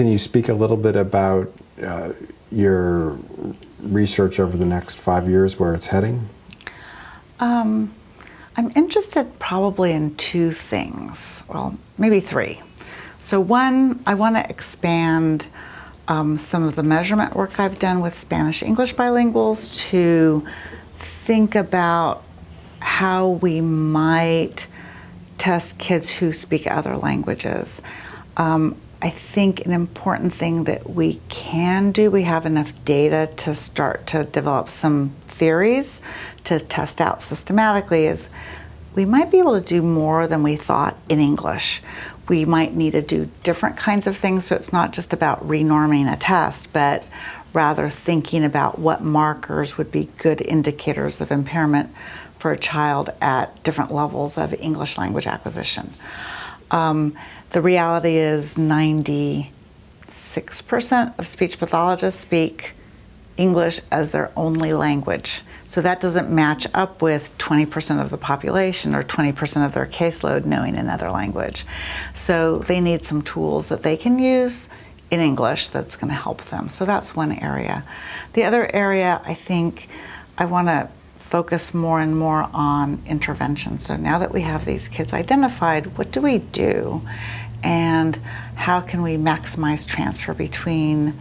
Can you speak a little bit about your research over the next 5 years, where it's heading? I'm interested probably in two things, well, maybe three. So one, I want to expand some of the measurement work I've done with Spanish-English bilinguals to think about how we might test kids who speak other languages. I think an important thing that we can do, we have enough data to start to develop some theories to test out systematically, is we might be able to do more than we thought in English. We might need to do different kinds of things, so it's not just about renorming a test, but rather thinking about what markers would be good indicators of impairment for a child at different levels of English language acquisition. The reality is 96% of speech pathologists speak English as their only language. So that doesn't match up with 20% of the population or 20% of their caseload knowing another language. So they need some tools that they can use in English that's going to help them. So that's one area. The other area, I think I want to focus more and more on intervention. So now that we have these kids identified, what do we do? And how can we maximize transfer between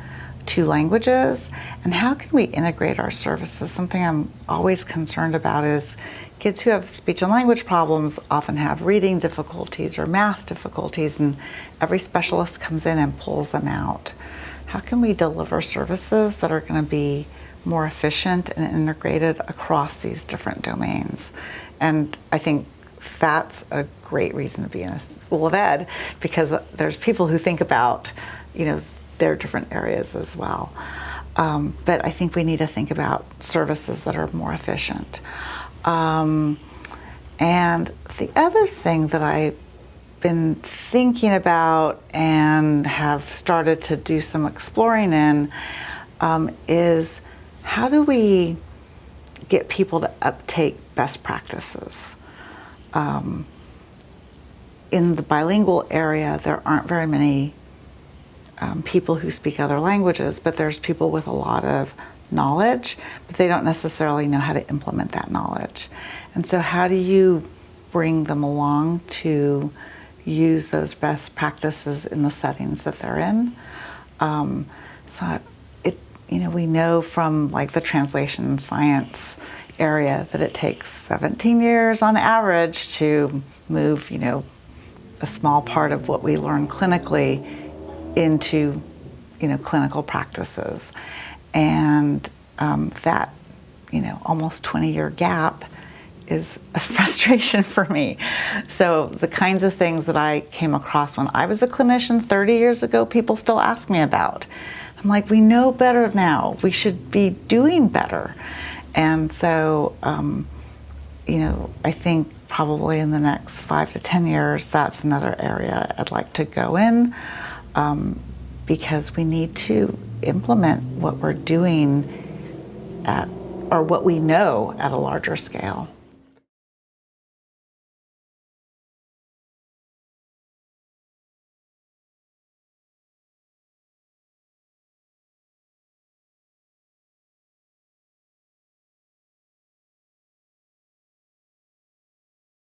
two languages? And how can we integrate our services? Something I'm always concerned about is kids who have speech and language problems often have reading difficulties or math difficulties, and every specialist comes in and pulls them out. How can we deliver services that are going to be more efficient and integrated across these different domains? And I think that's a great reason to be in a school of ed, because there's people who think about, their different areas as well. But I think we need to think about services that are more efficient. And the other thing that I've been thinking about and have started to do some exploring in is, how do we get people to uptake best practices? In the bilingual area, there aren't very many people who speak other languages, but there's people with a lot of knowledge, but they don't necessarily know how to implement that knowledge. And so how do you bring them along to use those best practices in the settings that they're in? We know from the translation science area that it takes 17 years on average to move, a small part of what we learn clinically into, clinical practices. And that, almost 20-year gap is a frustration for me. So the kinds of things that I came across when I was a clinician 30 years ago, people still ask me about. I'm like, we know better now. We should be doing better. And so, I think probably in the next 5 to 10 years, that's another area I'd like to go in, because we need to implement what we're doing or what we know at a larger scale.